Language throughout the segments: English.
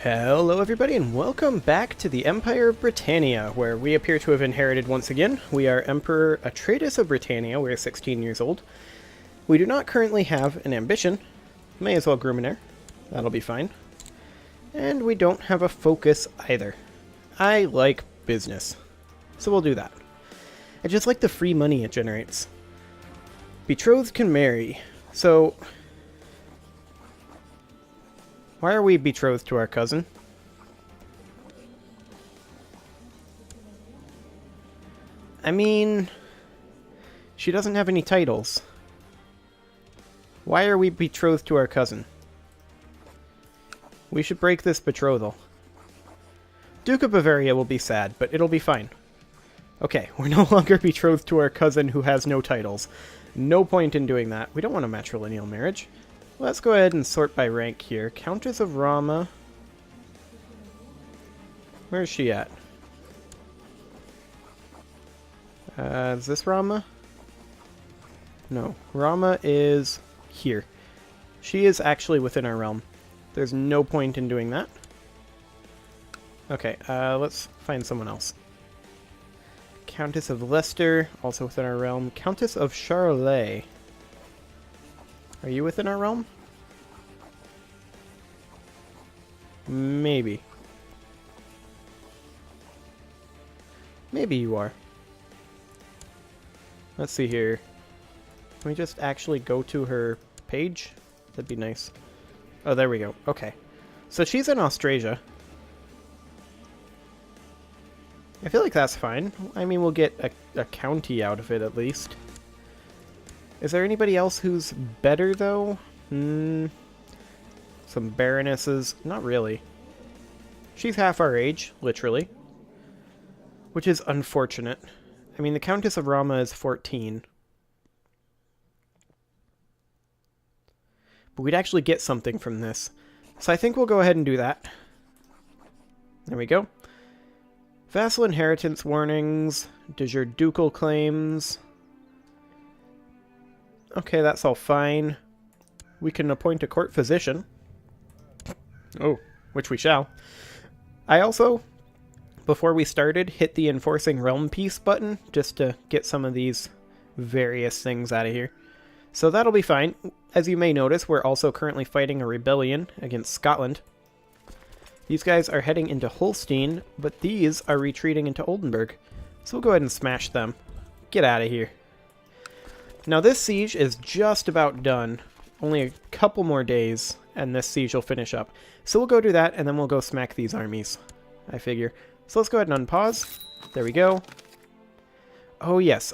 Hello everybody and welcome back to the Empire of Britannia, where we appear to have inherited once again. We are Emperor Atraitus of Britannia, we are 16 years old. We do not currently have an ambition. May as well groom an heir. That'll be fine. And we don't have a focus either. I like business, so we'll do that. I just like the free money it generates. Betrothed can marry, so... why are we betrothed to our cousin? I mean, she doesn't have any titles. Why are we betrothed to our cousin? We should break this betrothal. Duke of Bavaria will be sad, but it'll be fine. Okay, we're no longer betrothed to our cousin who has no titles. No point in doing that. We don't want a matrilineal marriage. Let's go ahead and sort by rank here. Countess of Rama. Where is she at? Is this Rama? No. Rama is here. She is actually within our realm. There's no point in doing that. Okay, let's find someone else. Countess of Leicester, also within our realm. Countess of Harley. Are you within our realm? Maybe. Maybe you are. Let's see here. Can we just actually go to her page? That'd be nice. Oh, there we go. Okay. So she's in Austrasia. I feel like that's fine. I mean, we'll get a county out of it at least. Is there anybody else who's better, though? Some baronesses. Not really. She's half our age, literally. Which is unfortunate. I mean, the Countess of Rama is 14. But we'd actually get something from this. So I think we'll go ahead and do that. There we go. Vassal inheritance warnings. De jure ducal claims. Okay, that's all fine. We can appoint a court physician. Oh, which we shall. I also, before we started, hit the Enforcing Realm Peace button, just to get some of these various things out of here. So that'll be fine. As you may notice, we're also currently fighting a rebellion against Scotland. These guys are heading into Holstein, but these are retreating into Oldenburg. So we'll go ahead and smash them. Get out of here. Now this siege is just about done. Only a couple more days, and this siege will finish up. So we'll go do that, and then we'll go smack these armies, I figure. So let's go ahead and unpause. There we go. Oh yes,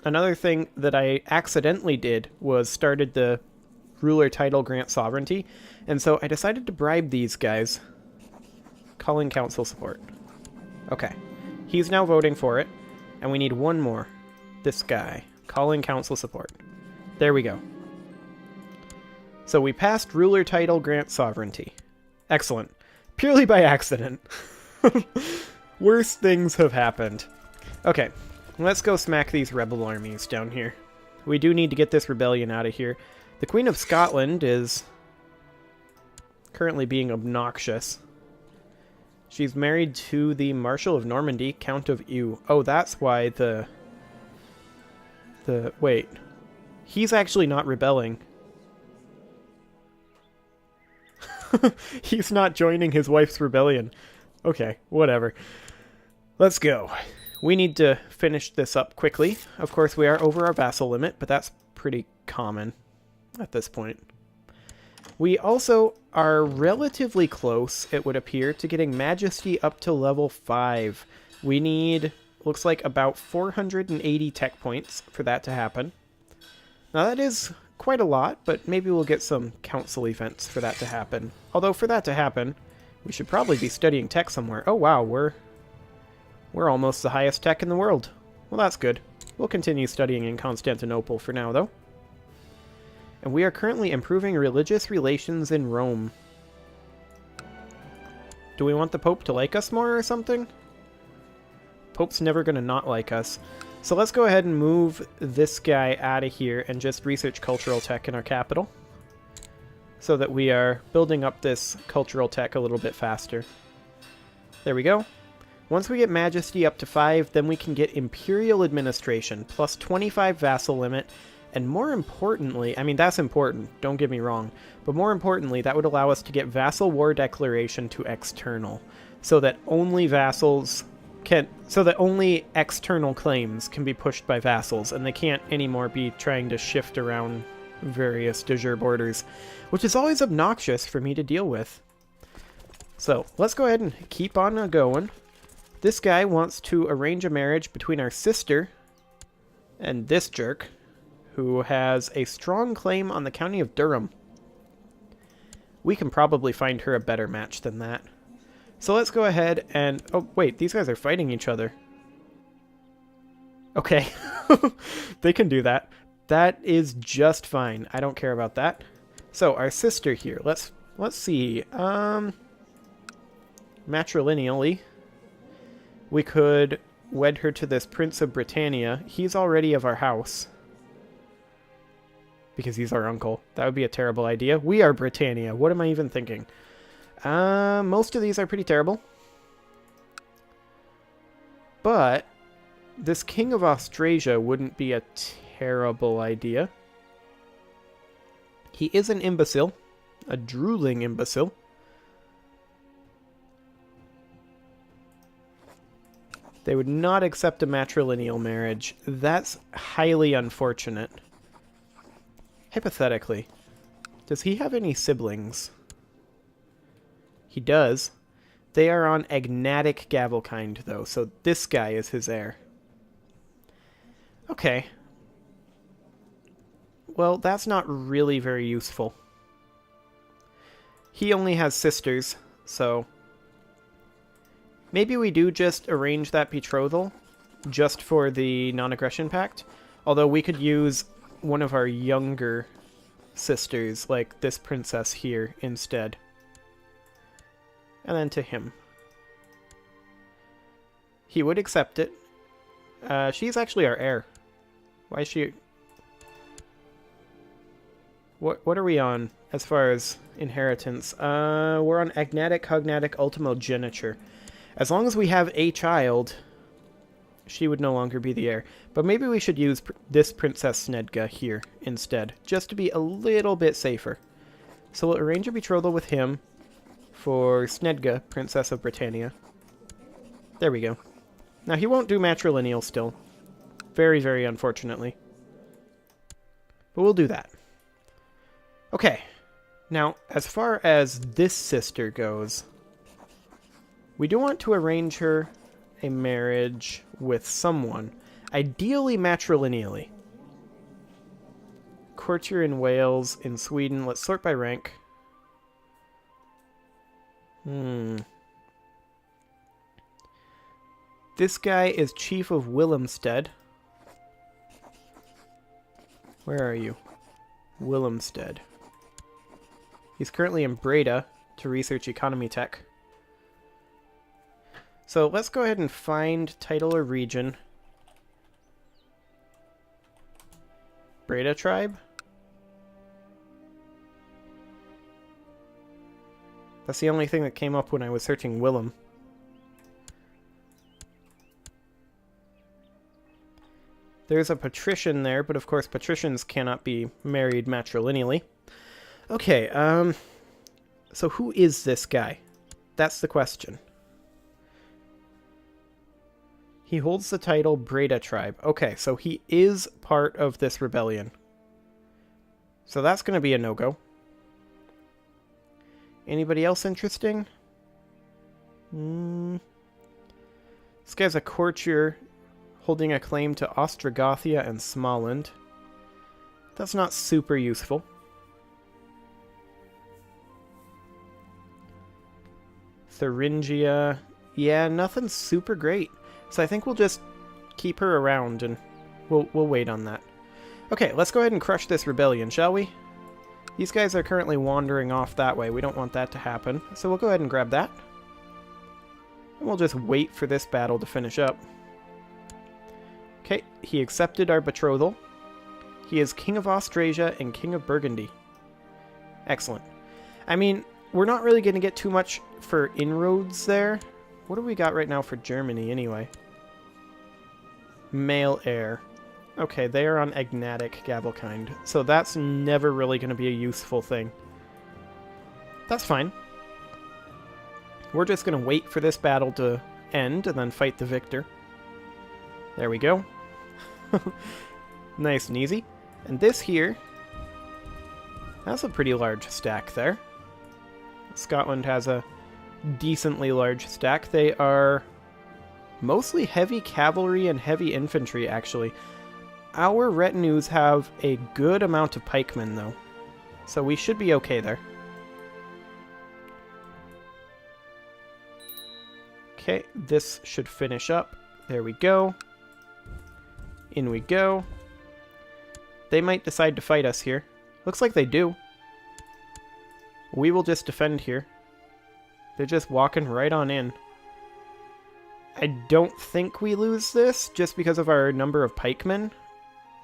another thing that I accidentally did was started the ruler title grant sovereignty, and so I decided to bribe these guys. Calling council support. Okay. He's now voting for it, and we need one more. This guy. Calling council support. There we go. So we passed ruler title grant sovereignty. Excellent. Purely by accident. Worse things have happened. Okay, let's go smack these rebel armies down here. We do need to get this rebellion out of here. The Queen of Scotland is currently being obnoxious. She's married to the Marshal of Normandy, Count of Eu. Oh, that's why wait. He's actually not rebelling. He's not joining his wife's rebellion. Okay, whatever. Let's go. We need to finish this up quickly. Of course, we are over our vassal limit, but that's pretty common at this point. We also are relatively close, it would appear, to getting Majesty up to level 5. We need, looks like, about 480 tech points for that to happen. Now that is quite a lot, but maybe we'll get some council events for that to happen. Although for that to happen, we should probably be studying tech somewhere. Oh wow, we're almost the highest tech in the world. Well, that's good. We'll continue studying in Constantinople for now, though. And we are currently improving religious relations in Rome. Do we want the Pope to like us more or something? Pope's never going to not like us. So let's go ahead and move this guy out of here and just research cultural tech in our capital. so that we are building up this cultural tech a little bit faster. There we go. Once we get Majesty up to 5, then we can get Imperial Administration, plus 25 vassal limit, and more importantly, I mean, that's important, don't get me wrong, but more importantly, that would allow us to get Vassal War Declaration to External, so that only only external claims can be pushed by vassals, and they can't anymore be trying to shift around various de jure borders, which is always obnoxious for me to deal with. So, let's go ahead and keep on going. This guy wants to arrange a marriage between our sister and this jerk, who has a strong claim on the county of Durham. We can probably find her a better match than that. So let's go ahead and... Oh, wait, these guys are fighting each other. Okay. They can do that. That is just fine. I don't care about that. So, our sister here. Let's see. Matrilineally, we could wed her to this Prince of Britannia. He's already of our house, because he's our uncle. That would be a terrible idea. We are Britannia. What am I even thinking? Most of these are pretty terrible. But this King of Austrasia wouldn't be a terrible idea. He is an imbecile. A drooling imbecile. They would not accept a matrilineal marriage. That's highly unfortunate. Hypothetically, does he have any siblings? He does. They are on agnatic Gavelkind, though, so this guy is his heir. Okay. Well, that's not really very useful. He only has sisters, so... Maybe we do just arrange that betrothal, just for the non-aggression pact. Although we could use one of our younger sisters, like this princess here, instead. And then to him. He would accept it. She's actually our heir. Why is she... What are we on as far as inheritance? We're on agnatic, cognatic, ultimogeniture. As long as we have a child, she would no longer be the heir. But maybe we should use this Princess Snedga here instead, just to be a little bit safer. So we'll arrange a betrothal with him for Snedga, Princess of Britannia. There we go. Now, he won't do matrilineal still. Very, very unfortunately. But we'll do that. Okay. Now, as far as this sister goes... We do want to arrange her a marriage with someone, ideally matrilineally. Courtier in Wales, in Sweden. Let's sort by rank. This guy is Chief of Willemstead. Where are you? Willemstead. He's currently in Breda to research economy tech. So let's go ahead and find title or region. Breda tribe? That's the only thing that came up when I was searching Willem. There's a patrician there, but of course patricians cannot be married matrilineally. Okay, so who is this guy? That's the question. He holds the title Breda tribe. Okay, so he is part of this rebellion. So that's going to be a no-go. Anybody else interesting? This guy's a courtier holding a claim to Ostrogothia and Småland. That's not super useful. Thuringia. Yeah, nothing super great. So I think we'll just keep her around and we'll wait on that. Okay, let's go ahead and crush this rebellion, shall we? These guys are currently wandering off that way. We don't want that to happen. So we'll go ahead and grab that. And we'll just wait for this battle to finish up. Okay, he accepted our betrothal. He is King of Austrasia and King of Burgundy. Excellent. I mean, we're not really going to get too much for inroads there. What do we got right now for Germany, anyway? Male heir. Okay, they are on Agnatic Gavelkind, so that's never really going to be a useful thing. That's fine. We're just going to wait for this battle to end and then fight the victor. There we go. Nice and easy. And this here, that's a pretty large stack there. Scotland has a decently large stack. They are mostly heavy cavalry and heavy infantry, actually. Our retinues have a good amount of pikemen, though, so we should be okay there. Okay, this should finish up. There we go. In we go. They might decide to fight us here. Looks like they do. We will just defend here. They're just walking right on in. I don't think we lose this just because of our number of pikemen.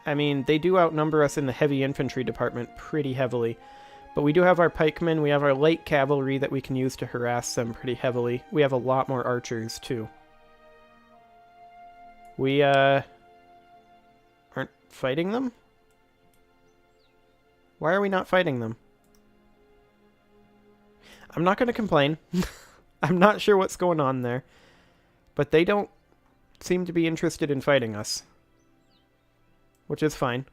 I mean, they do outnumber us in the heavy infantry department pretty heavily. But we do have our pikemen, we have our light cavalry that we can use to harass them pretty heavily. We have a lot more archers, too. We, aren't fighting them? Why are we not fighting them? I'm not going to complain. I'm not sure what's going on there. But they don't seem to be interested in fighting us. Which is fine.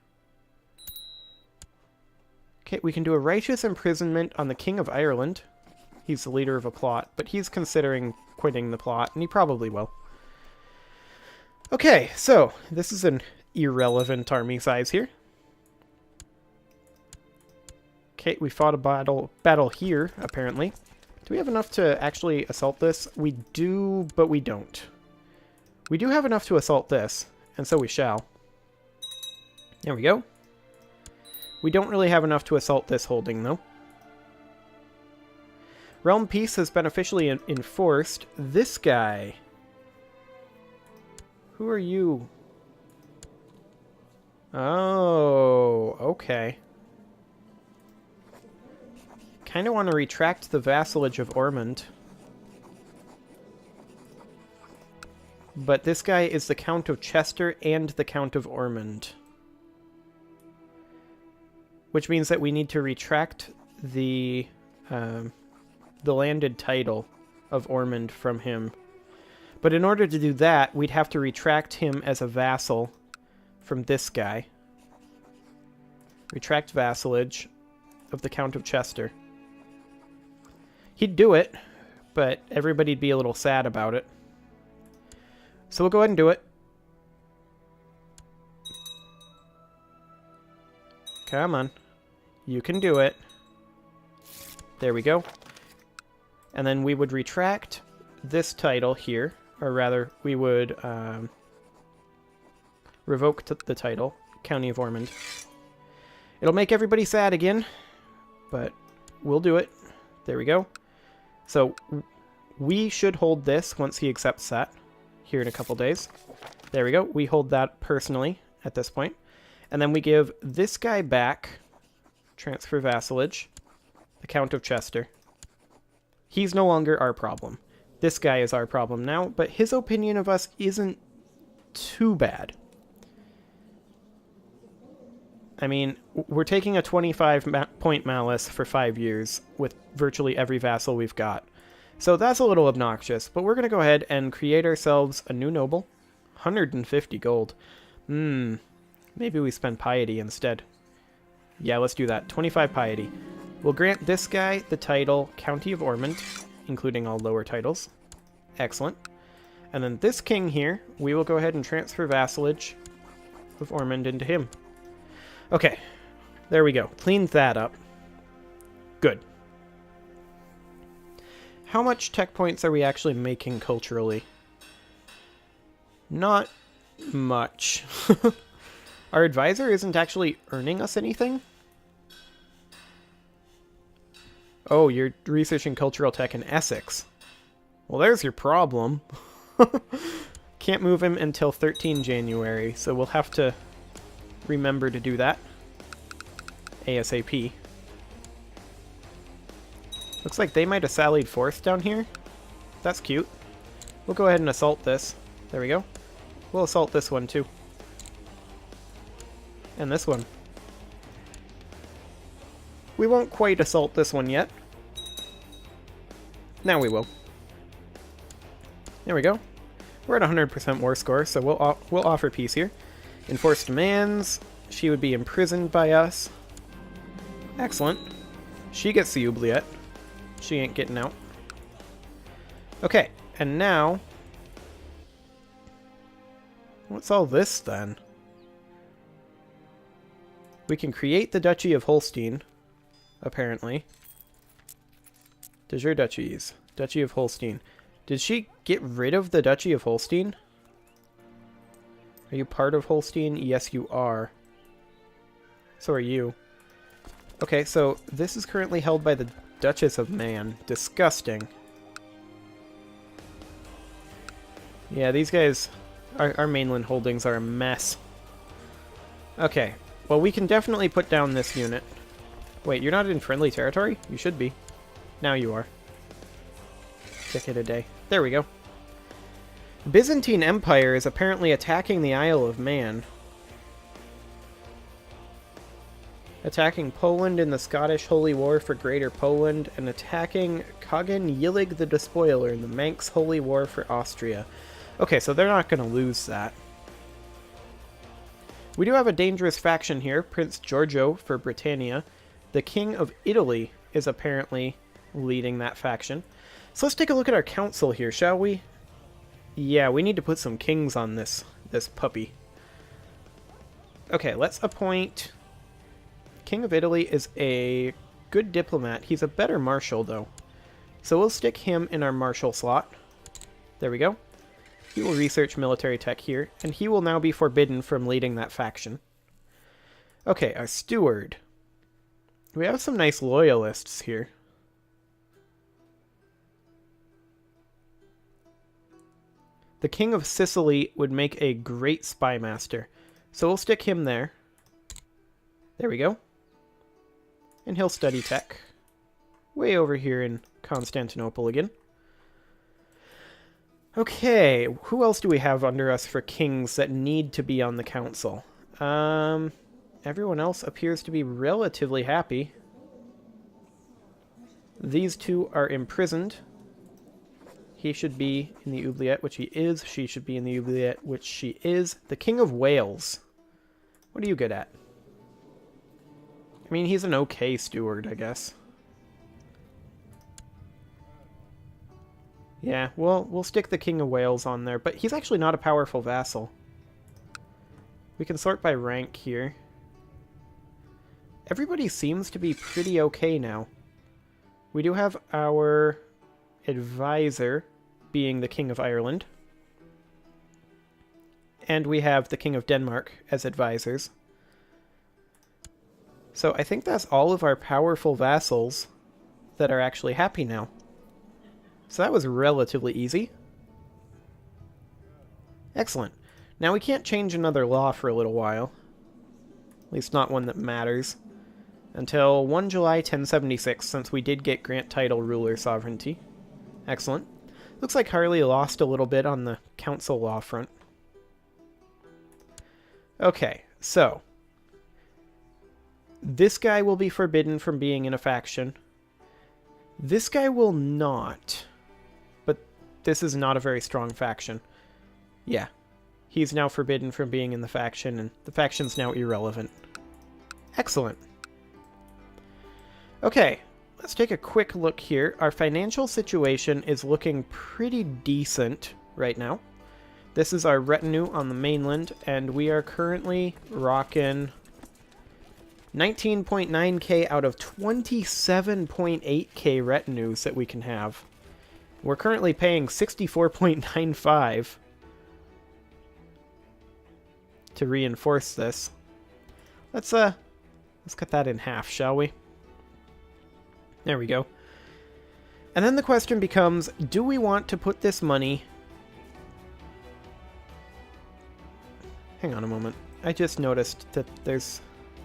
Okay, we can do a righteous imprisonment on the King of Ireland. He's the leader of a plot, but he's considering quitting the plot, and he probably will. Okay, so this is an irrelevant army size here. Okay, we fought a battle here, apparently. Do we have enough to actually assault this? We do, but we don't. We do have enough to assault this, and so we shall. There we go. We don't really have enough to assault this holding, though. Realm peace has been officially enforced. This guy. Who are you? Oh, okay. Kind of want to retract the vassalage of Ormond. But this guy is the Count of Chester and the Count of Ormond. Which means that we need to retract the landed title of Ormond from him. But in order to do that, we'd have to retract him as a vassal from this guy. Retract vassalage of the Count of Chester. He'd do it, but everybody'd be a little sad about it. So we'll go ahead and do it. Come on. You can do it. There we go. And then we would retract this title here. Or rather, we would revoke the title, County of Ormond. It'll make everybody sad again, but we'll do it. There we go. So we should hold this once he accepts that here in a couple days. There we go. We hold that personally at this point. And then we give this guy back, transfer vassalage, the Count of Chester. He's no longer our problem. This guy is our problem now, but his opinion of us isn't too bad. I mean, we're taking a 25-point malice for 5 years with virtually every vassal we've got. So that's a little obnoxious, but we're going to go ahead and create ourselves a new noble. 150 gold. Maybe we spend piety instead. Yeah, let's do that. 25 piety. We'll grant this guy the title County of Ormond, including all lower titles. Excellent. And then this king here, we will go ahead and transfer vassalage of Ormond into him. Okay, there we go. Cleaned that up. Good. How much tech points are we actually making culturally? Not much. Our advisor isn't actually earning us anything? Oh, you're researching cultural tech in Essex. Well, there's your problem. Can't move him until 13 January, so we'll have to remember to do that. ASAP. Looks like they might have sallied forth down here. That's cute. We'll go ahead and assault this. There we go. We'll assault this one too. And this one. We won't quite assault this one yet. Now we will. There we go. We're at 100% war score, so we'll offer peace here. Enforce demands. She would be imprisoned by us. Excellent. She gets the oubliette. She ain't getting out. Okay, and now... what's all this, then? We can create the Duchy of Holstein, apparently. De jure duchies. Duchy of Holstein. Did she get rid of the Duchy of Holstein? Are you part of Holstein? Yes, you are. So are you. Okay, so this is currently held by the Duchess of Man. Disgusting. Yeah, these guys... Our mainland holdings are a mess. Okay. Well, we can definitely put down this unit. Wait, you're not in friendly territory? You should be. Now you are. Ticket a day. There we go. Byzantine Empire is apparently attacking the Isle of Man. Attacking Poland in the Scottish Holy War for Greater Poland, and attacking Khagan Yilig the Despoiler in the Manx Holy War for Austria. Okay, so they're not going to lose that. We do have a dangerous faction here, Prince Giorgio for Britannia. The King of Italy is apparently leading that faction. So let's take a look at our council here, shall we? Yeah, we need to put some kings on this puppy. Okay, let's appoint... King of Italy is a good diplomat. He's a better marshal, though. So we'll stick him in our marshal slot. There we go. He will research military tech here, and he will now be forbidden from leading that faction. Okay, our steward. We have some nice loyalists here. The King of Sicily would make a great spy master, so we'll stick him there. There we go. And he'll study tech. Way over here in Constantinople again. Okay, who else do we have under us for kings that need to be on the council? Everyone else appears to be relatively happy. These two are imprisoned. He should be in the oubliette, which he is. She should be in the oubliette, which she is. The King of Wales. What are you good at? I mean, he's an okay steward, I guess. Yeah, well, we'll stick the King of Wales on there, but he's actually not a powerful vassal. We can sort by rank here. Everybody seems to be pretty okay now. We do have our advisor being the King of Ireland. And we have the King of Denmark as advisors. So I think that's all of our powerful vassals that are actually happy now. So that was relatively easy. Excellent. Now we can't change another law for a little while. At least not one that matters. Until 1 July 1076, since we did get grant title ruler sovereignty. Excellent. Looks like Harley lost a little bit on the council law front. Okay, so... this guy will be forbidden from being in a faction. This guy will not. But this is not a very strong faction. Yeah. He's now forbidden from being in the faction, and the faction's now irrelevant. Excellent. Okay, let's take a quick look here. Our financial situation is looking pretty decent right now. This is our retinue on the mainland, and we are currently rocking 19.9k out of 27.8k retinues that we can have. We're currently paying 64.95 to reinforce this. Let's cut that in half, shall we? There we go. And then the question becomes, do we want to put this money... Hang on a moment. I just noticed that there's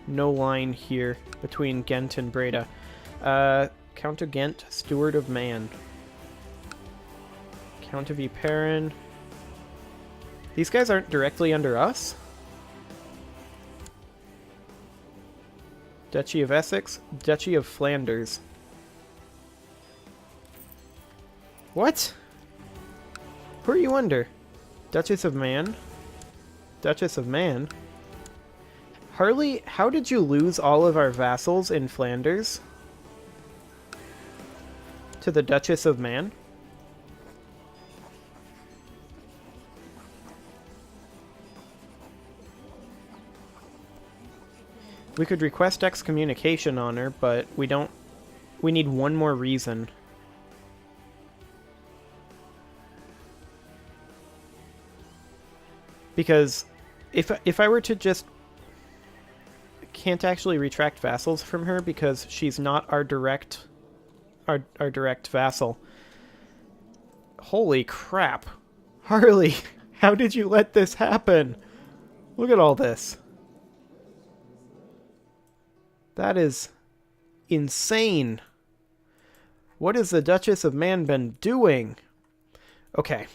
no line here between Ghent and Breda. Count of Ghent, Steward of Man. Count of Ypern. These guys aren't directly under us? Duchy of Essex, Duchy of Flanders. What? Who are you under? Duchess of Man? Duchess of Man? Harley, how did you lose all of our vassals in Flanders? To the Duchess of Man? We could request excommunication on her, but we don't... We need one more reason. Because if I were to just... Can't actually retract vassals from her because she's not our direct vassal. Holy crap. Harley, how did you let this happen? Look at all this. That is insane. What has the Duchess of Man been doing? Okay.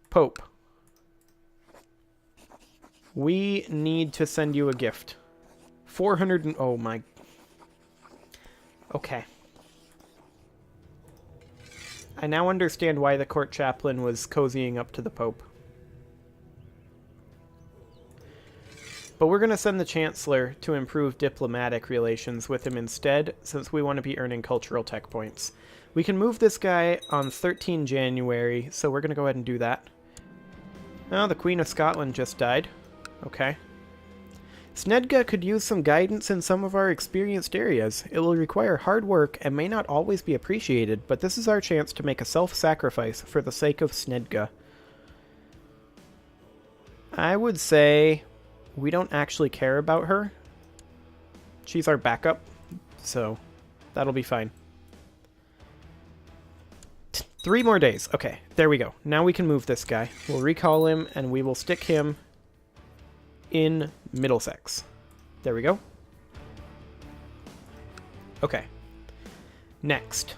Pope. We need to send you a gift. 400 and... Oh my... Okay. I now understand why the court chaplain was cozying up to the Pope. But we're going to send the Chancellor to improve diplomatic relations with him instead, since we want to be earning cultural tech points. We can move this guy on 13 January, so we're going to go ahead and do that. Oh, the Queen of Scotland just died. Okay. Snedga could use some guidance in some of our experienced areas. It will require hard work and may not always be appreciated, but this is our chance to make a self-sacrifice for the sake of Snedga. I would say we don't actually care about her. She's our backup, so that'll be fine. 3 more days. Okay, there we go. Now we can move this guy. We'll recall him, and we will stick him in Middlesex. There we go. Okay. Next.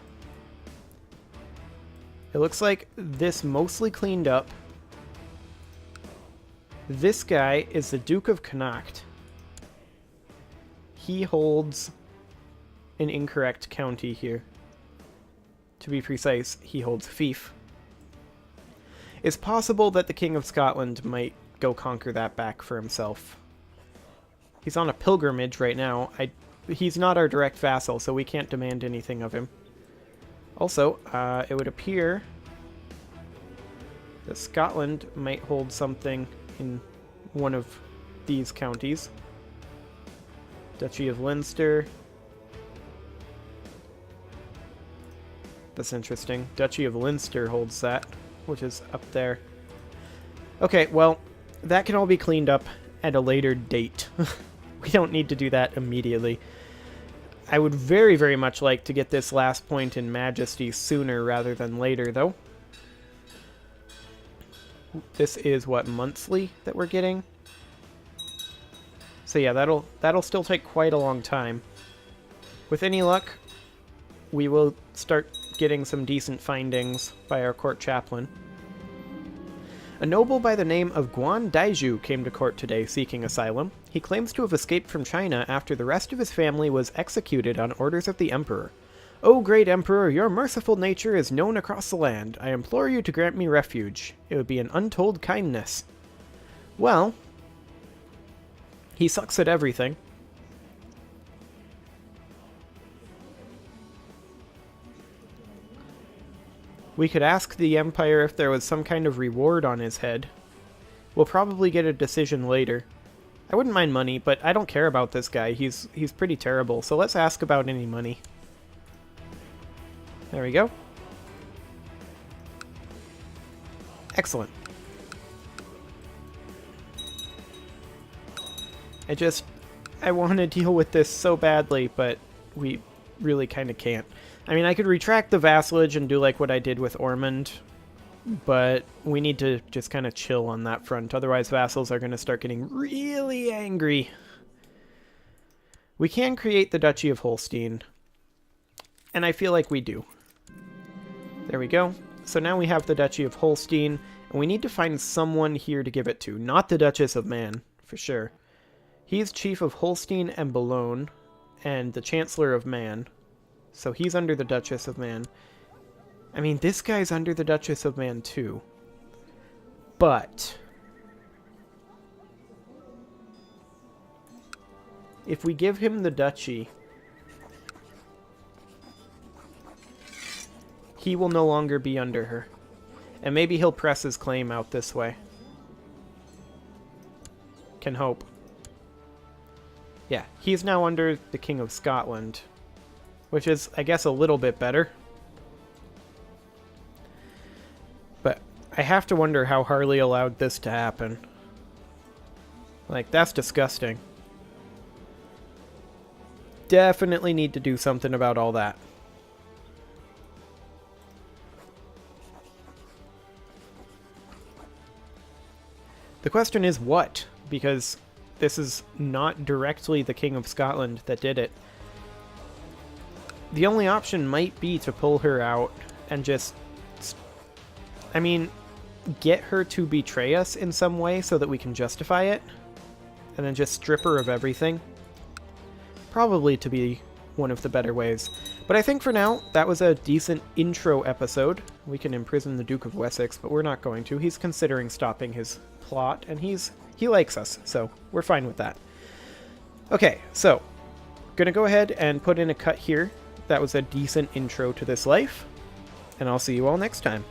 It looks like this mostly cleaned up. This guy is the Duke of Connacht. He holds an incorrect county here. To be precise, he holds Fief. It's possible that the King of Scotland might go conquer that back for himself. He's on a pilgrimage right now. He's not our direct vassal, so we can't demand anything of him. Also, it would appear that Scotland might hold something in one of these counties. Duchy of Leinster. That's interesting. Duchy of Leinster holds that, which is up there. Okay, well, that can all be cleaned up at a later date. We don't need to do that immediately. I would very, very much like to get this last point in Majesty sooner rather than later, though. This is, what, monthly that we're getting? So yeah, that'll still take quite a long time. With any luck, we will start getting some decent findings by our court chaplain. A noble by the name of Guan Daiju came to court today seeking asylum. He claims to have escaped from China after the rest of his family was executed on orders of the Emperor. O great Emperor, your merciful nature is known across the land. I implore you to grant me refuge. It would be an untold kindness. Well, he sucks at everything. We could ask the Empire if there was some kind of reward on his head. We'll probably get a decision later. I wouldn't mind money, but I don't care about this guy. He's pretty terrible, so let's ask about any money. There we go. Excellent. I want to deal with this so badly, but we really kind of can't. I mean, I could retract the vassalage and do like what I did with Ormond, but we need to just kind of chill on that front. Otherwise, vassals are going to start getting really angry. We can create the Duchy of Holstein. And I feel like we do. There we go. So now we have the Duchy of Holstein, and we need to find someone here to give it to. Not the Duchess of Man, for sure. He's Chief of Holstein and Boulogne, and the Chancellor of Man. So he's under the Duchess of Man. I mean, this guy's under the Duchess of Man too. But if we give him the duchy, he will no longer be under her. And maybe he'll press his claim out this way. Can hope. Yeah, he's now under the King of Scotland, which is, I guess, a little bit better. But I have to wonder how Harley allowed this to happen. Like, that's disgusting. Definitely need to do something about all that. The question is what? Because this is not directly the King of Scotland that did it. The only option might be to pull her out and just... I mean, get her to betray us in some way so that we can justify it. And then just strip her of everything. Probably to be one of the better ways. But I think for now, that was a decent intro episode. We can imprison the Duke of Wessex, but we're not going to. He's considering stopping his plot, and he likes us, so we're fine with that. Okay, so gonna go ahead and put in a cut here. That was a decent intro to this life, and I'll see you all next time.